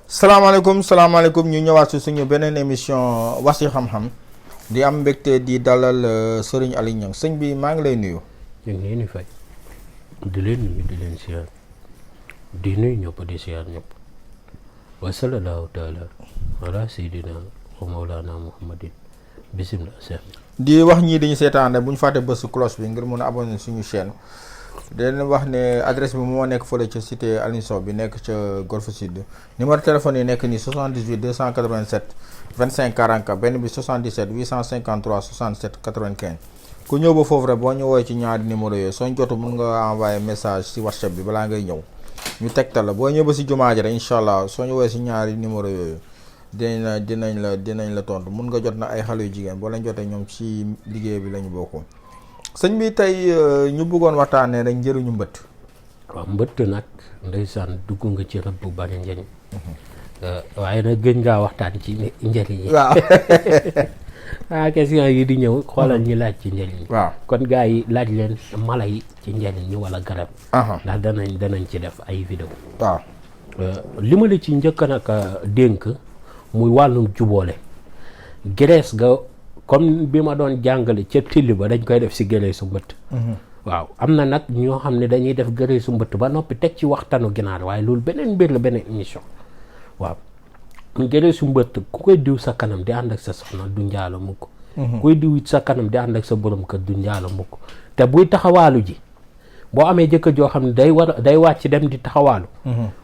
salaamaaleykum ñu ñëwaat si suñu beneen émission wax ci xam-xam di am mbégte di dalal Serigne Aliou Niang sëñ bi maa ngi lay nuyu. ñu ngi leen di fay di leen nuyu di leen siyaar di nuyu ñëpp di siyaar ñëpp wa sallallahu taala ala sayyidina wa mawlana muhammadin bismillah di wax ñii dañu seetaan bu ñu fàtte bës cloche bi ngir mun a abonné suñu chaîne. di leen wax ne adresse bi moo nekk fële ca cité Aline Sow bi nekk ca Golf Sud numéro téléphone yi nekk ni 78 287 25 44 benn bi 77 853 67 95 ku ñëw ba foofu rek boo ñu woowee ci ñaari numéro yooyu soo jotu mën nga envoyé message si WhatsApp bi balaa ngay ñëw ñu tegtal la boo ñëw ba si jumaa ji rek incha allah soo ñu woowee si ñaari numéro yooyu dinañ la tontu mun nga jot na ay xale yu jigéen boo leen jotee ñoom ci liggéey bi la ñu bokk. sëñ bi tey ñu bëggoon waxtaanee rek njëriñu mbëtt. waaw mbëtt nag ndeysaan dugg nga ci rëbb bu bari njëriñ. waaye nag gën ngaa waxtaan ci njëriñ yi. waaw question yi di ñëw xoolal ñi laaj ci njëriñ yi. waaw kon gars yi laaj leen mala yi ci njëriñ ñi wala garab. ndax danañ ci def ay vidéo. waaw li ma la ci njëkk nag dénk muy wàllum juboole Grèce ga. comme bi ma doon jàngale ca tilli ba dañ koy def si gëlee su mbëtt waaw am na nag ñoo xam ne dañuy def gëlee su mbëtt ba noppi teg ci waxtanu ginaar waaye loolu beneen mbir la beneen émission waaw gëlee su mbëtt ku koy diw sa kanam di ànd ak sa soxna du njaalo mukk kuy diw sa kanam di ànd ak sa borom kër du njaalo mukk te buy taxawaalu ji boo amee jëkkër joo xam ne day wàcc dem di taxawaalu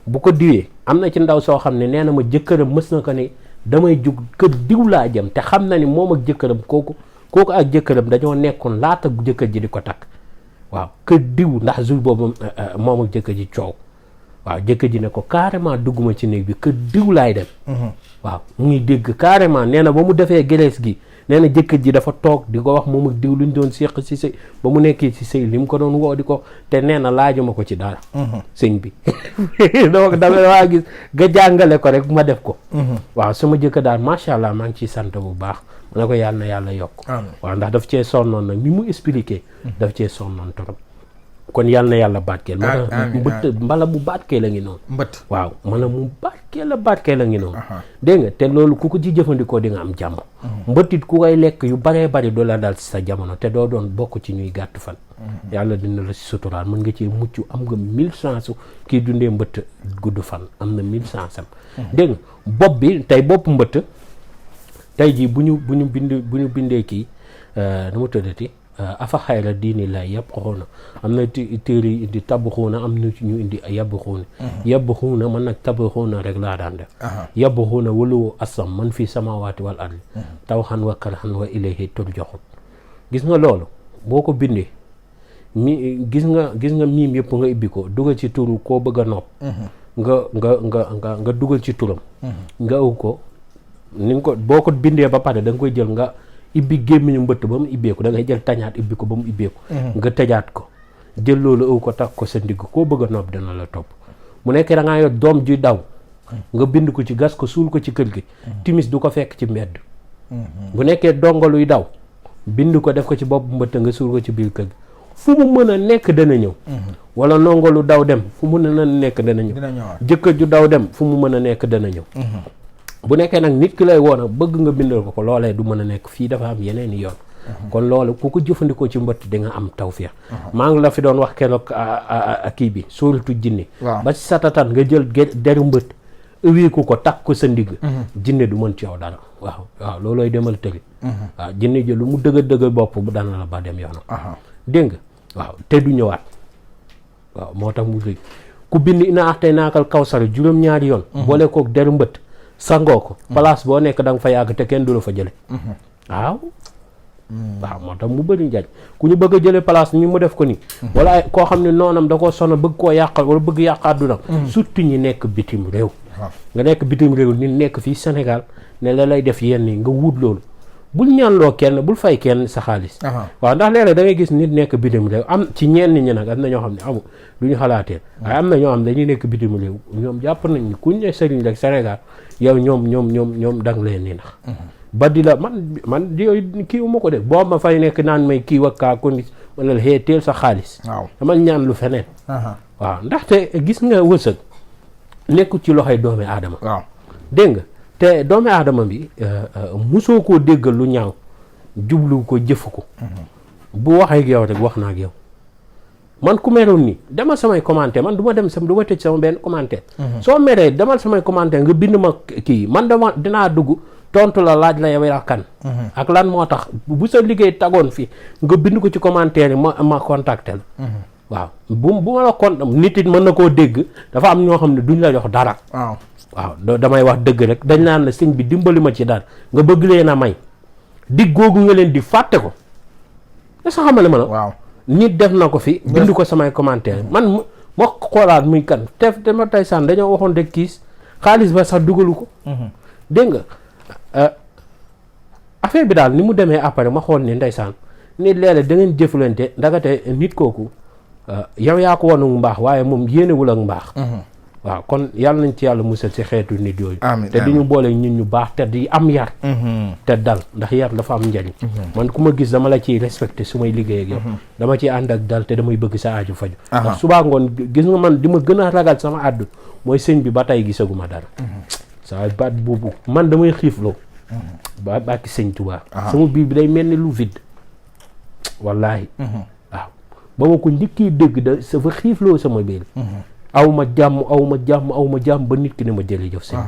bu ko diwee am na ci ndaw soo xam ne nee na ma jëkkëram mës na ko ne damay jug kër diw laa jëm te xam na ni moom ak jëkkëram kooku ak jëkkëram dañoo nekkoon laata jëkkër ji di ko takk waaw kër diw ndax jour boobu moom ak jëkkër ji coow waaw jëkkër ji ne ko carrément dugguma ci néeg bi kër diw laay dem waaw mu ngi dégg carrément nee na ba mu defee Grèce gi nee na jëkkër ji dafa toog di ko wax moom ak diw luñ doon séq si sëy ba mu nekkee ci sëy li mu ko doon woo di ko te nee na laajuma ko ci dara sëñ bi donc dama waa gis nga jàngale ko rek ma def ko waaw sama jëkkër daal macha allah maa ngi ciy sant bu baax ma ne ko yàlla na yàlla yokk waaw ndax daf cee sonnoon nag ni mu expliqué daf cee sonnoon trop kon yàlla na yàlla barkeel mbala mu barkeel la ngi noonu mbët waaw mala mu barkeel la ngi noonu dégg nga te loolu ku ko ci jëfandikoo di nga am jàmm mbëttit ku koy lekk yu baree bari du la dal ci sa jamono te doo doon bokk ci ñuy gàtt fan yàlla dina la si suturaal mën nga ci mucc am nga 1000 chance kii dundee mbëtt gudd fan am na 1000 chance am dégg nga bopp bi tey bopp mbëtt tey jii bu ñu bindee kii nu mu tëddati afa xayra diini la yàpp xuuna am na téere yi indi tabaxuuna am na ñu indi yàbb xuuna man nag tabaxuuna rek laa daan def yàbb xuuna walu asam man fii samawaati wal ardi taw xan wa kar xan wa ilayhi turjaxun gis nga loolu boo ko bindee gis nga miim yëpp nga ibbi ko dugal ci turu koo bëgg a nopp nga dugal ci turam nga aw ko ni nga ko boo ko bindee ba pare da nga koy jël nga ibbi gémmiñu mbëtt ba mu ibbeeku da ngay jël tañaat ibbi ko ba mu ibbeeku nga tëjaat ko jël loolu ëw ko takk ko sa ndigg koo bëgg a nopp dana la topp mu nekkee da ngaa yor doom ji daw nga bind ko ci gas ko suul ko ci kër gi timis du ko fekk ci mbedd bu nekkee dongaluy daw bind ko def ko ci bopp mbëtt nga suul ko ci biir kër gi fu mu mën a nekk dana ñëw wala nongalu daw dem fu mu mën a nekk dana ñëw jëkkër ju daw dem fu mu mën a nekk dana ñëw bu nekkee nag nit ki lay woon bëgg nga bindal ko loolee du mën a nekk fii dafa am yeneen i yoon kon loolu ku ko jëfandikoo ci mbëtt di nga am tawfeex maa ngi la fi doon wax keroog kii bi sóoratu jinne ba ci satatan nga jël deru mbëtt ëweeku ko takk ko sa ndigg jinne du mën ci yow dara waaw loolooy demal tëri waaw jinne ji lu mu dëgg bopp bu dana la ba dem yoonam dégg nga waaw te du ñëwaat waaw moo tax mu dëgg ku bind ina axtay naakal kawsar juróom-ñaari yoon boole kook deru mbëtt sangoo ko place boo nekk da nga fa yàgg te kenn du la fa jële waaw waaw moo tax mu bëri njariñ ku ñu bëgg a jëlee place ni mu def ko nii wala ay koo xam ne noonam da koo sono bëgg koo yàqal wala bëgg yàq àdduna surtout ñi nekk bitim réew nga nekk bitim réew ni nekk fii Sénégal ne la lay def yenn yi nga wut loolu bul ñaanloo kenn bul fay kenn sa xaalis waaw ndax léeg-léeg da ngay gis nit nekk bitim réew am ci ñenn ñi nag am na ñoo xam ne amul du ñu xalaatee waaye am na ñoo xam ne dañuy nekk bitim réew ñoom jàpp nañ ni kuñ ne sëriñ rek Sénégal yow ñoom dang leen ni nax ba di la man yooyu kii uma ko def boo ma fay nekk naan may kii wakkaa kondi wala la xee teel sa xaalis dama ñaan lu feneen waaw ndaxte gis nga wërsëg nekku ci loxoy doomi aadama waaw dégg nga te doomi aadama bi musoo koo déggal lu ñaaw jublu ko jëfu ko bu waxee ak yow rek wax naa ak yow man ku meroon nii demal samay commentaire man du ma tëj sama benn commentaire soo meree demal samay commentaire nga bind ma kii man dinaa dugg tontu la laaj la yow yaa kan ak lan moo tax bu sa liggéey tagoon fii nga bind ko ci commentaire yi ma contacté la waaw bu ma la nit it mën na koo dégg dafa am ñoo xam ne duñ la jox dara waaw damay wax dëgg rek dañ naan la sëñ bi dimbali ma ci dara nga bëgg leen a may dig googu nga leen di fàtte ko est-ce que xamale ma la waaw nit def na ko fi bind ko samay commentaire man ma xoolaat muy kan te ma tey saan dañoo waxoon rek kiis xaalis ba sax dugalu ko dégg nga affaire bi daal ni mu demee après ma xool ni ndeysaan nit léeg-léeg da ngeen jëflante ndagate nit kooku yow yaa ko wanu mbaax waaye moom yéenewul ak mbaax waaw kon yàlla nañ ci yàlla musal ci xeetu nit yooyu te di ñu boole nit ñu baax te di am yar te dal ndax yar dafa am njariñ man ku ma gis dama la ciy respecté su may liggéey ak yow dama ciy ànd ak dal te damay bëgg sa aaju faju ndax subaa ngoon gis nga man di ma gën a ragal sama àddu mooy sëñ bi ba tey gisaguma dara saa baat boobu man damay xiifloo ba bàkki sëñ Tuubaa sama biir bi day mel ni lu vide wallaahi waaw ba ma ko njëkkee dégg da sa fa xiifloo sama biir aw ma jàmm ba nit ki ne ma jërëjëf sëñ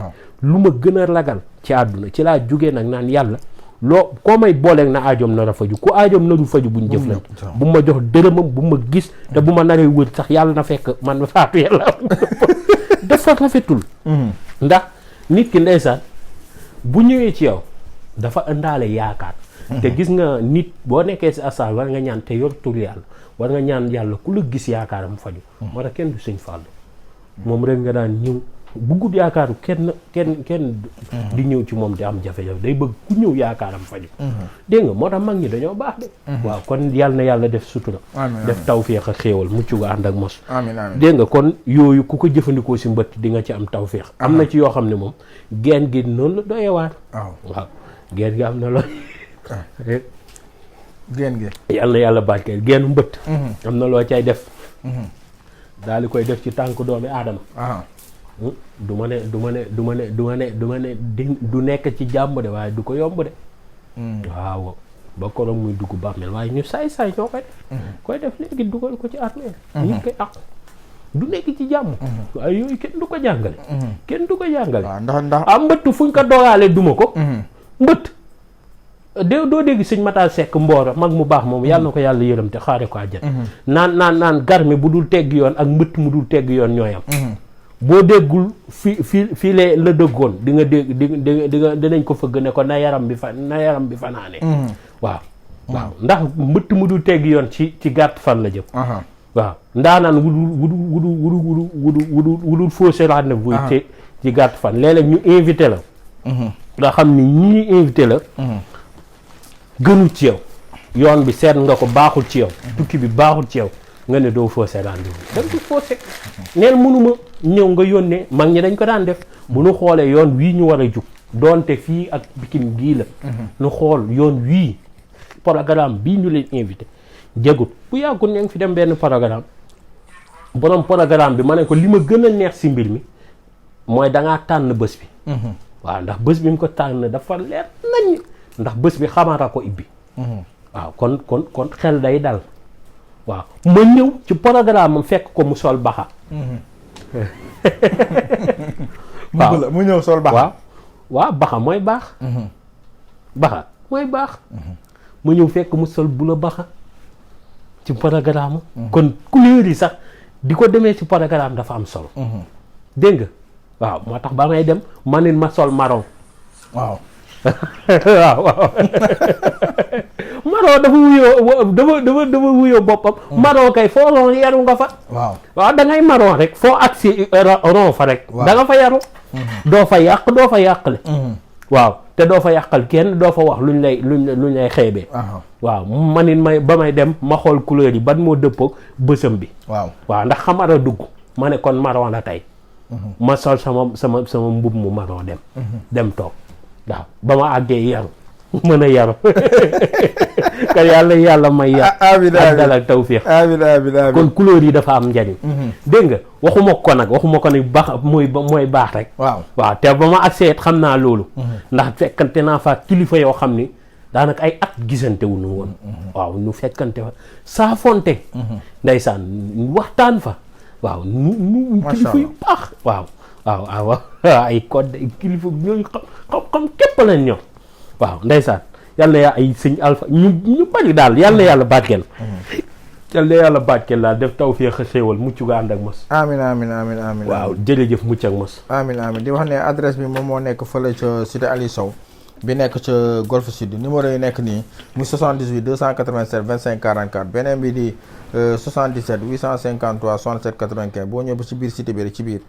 lu ma gën a ragal ci àdduna ci laa jugee nag naan yàlla loo koo may booleeg na aajoom nar a faju ku aajoom narul faju buñ jëflante bu ma jox dërëmam bu ma gis te bu ma naree wër sax yàlla na fekk man faatu yàlla dafa rafetul ndax nit ki ndeysaan bu ñëwee ci yow dafa indaale yaakaar te gis nga nit boo nekkee si asal war nga ñaan te yor tur yàlla war nga ñaan yàlla ku la gis yaakaaram faju moo tax kenn du sëñ Fallu moom rek nga daan ñëw buggut yaakaaru kenn di ñëw ci moom di am jafe-jafe day bëgg ku ñëw yaakaaram faju dégg nga moo tax mag ñi dañoo baax de waaw kon yàlla na yàlla def sutura def tawféex ak xéewal mucc nga ànd ak mos dégg nga kon yooyu ku ko jëfandikoo si mbëtt di nga ci am tawféex am na ci yoo xam ne moom geen gi noonu la doyee waar waaw geen gi am na loo geen gi yàlla na yàlla barkeel geenu mbëtt am na loo cay def daal di koy def ci tànk doomi aadama du nekk ci jàmm de waaye du ko yomb de waaw ba koroog muy dugg bàmmeel waaye ñu saay-saay ñoo koy def léegi dugal ko ci armeel ñu koy ak du nekk ci jàmm waaye yooyu kenn du ko jàngale ndax am mbëtt fuñ ko doogaale duma ko mbëtt doo dégg sëñ Matar Seck Mbooro mag mu baax moom yàlla na ko yàlla yërëm te xaare ko àjjana naan garmi bu dul tegg yoon ak mbëtt mu dul tegg yoon ñooyam boo déggul fii la dëggoon di nga dégg dinañ ko fëgg ne ko na yaram bi fanaane waaw ndax mbëtt mu dul tegg yoon ci gàtt fan la jëm waaw ndaanaan wudul faussé rendez-vous ci gàtt fan léeg-léeg ñu invité la nga xam ni ñi invité la gënul ci yow yoon bi seet nga ko baaxul ci yow tukki bi baaxul ci yow nga ne doo faussé rendez-vous danga ko faussé neen mënuma ñëw nga yónnee mag ñi dañ ko daan def bu nu xoolee yoon wii ñu war a jug doonte fii ak Pikine gii la nu xool yoon wii programme bii ñu leen invité jagut bu yàggul ña ngi fi dem benn programme borom programme bi ma ne ko li ma gën a neex si mbir mi mooy dangaa tànn bés bi waaw ndax bés bi mu ko tànn dafa leer nañ ndax bés bi xamara ko ibbi waaw kon xel day dal waaw ma ñëw ci programme am fekk ko mu sol baxa waaw mu ñëw sol baxa waaw baxa mooy baax baxa mooy baax ma ñëw fekk mu sol bu la baxa ci programme kon couleur yi sax di ko demee ci programme dafa am solo dégg nga waaw moo tax ba may dem ma sol marron waaw Maro dafa wuyoo dafa wuyoo boppam. Maro kay foo ron yaru nga fa. waaw da ngay Maro rek foo agsi ron fa rek. da nga fa yaru. doo fa yàq doo fa yàqale. waaw te doo fa yàqal kenn doo fa wax luñ lay xeebee. waaw man it ba may dem ma xool couleur yi ban moo dëppoog bësam bi. waaw ndax xamara dugg ma ne kon marron la tey. ma sol sama mbub mu marron dem toog waaw ba ma àggee yaru mën a yaru kon yàlla may yar ak dal ak tawfiix kon couleur yi dafa am njariñ dégg nga waxuma ko nag baax mooy baax rek waaw te ba ma agsee xam naa loolu ndax fekkante naa fa kilifa yoo xam ni daanaka ay at gisante wu nu woon waaw nu fekkante fa saa fonte ndeysaan waxtaan fa waaw nu kilifa yu baax waaw ay code kilifa ñooñu xam képp lañ ñor waaw ndeysaan yàlla na ay sëñ alpha ñu bari daal yàlla barkeel yàlla barkeel daal def tawfeex a xéewal mucc ga ànd ak mos amiin waaw jërëjëf mucc ak mos amiin di wax ne adresse bi moom moo nekk fële ca cité Aliou Sow bi nekk ca Golf Sud numéro yi nekk nii muy 78 287 25 44 beneen bi di 77 853 67 95 boo ñëw ba ci biir cité bi rek ci biir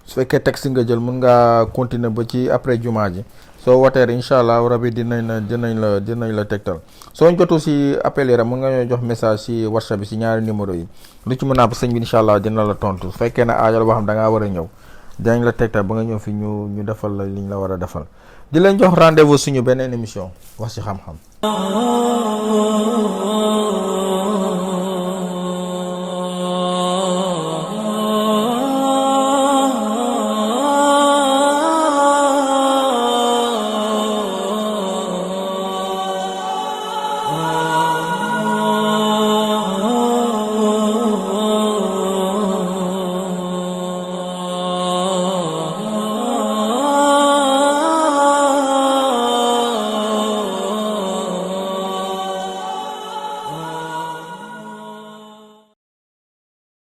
su fekkee taxi nga jël mën ngaa continuer ba ci après jumaa ji soo wootee rek incha allah rabi dinañ la tegtal soo jotu si appel yi rek mën nga ñoo jox message si WhatsApp bi si ñaari numéro yi lu ci mën naa ba sëñ bi incha allah dina la tontu su fekkee ne aajal boo xam da ngaa war a ñëw dinañ la tegtal ba nga ñëw fi ñu defal la liñ la war a defal di leen jox rendez-vous suñu beneen émission wax ci xam-xam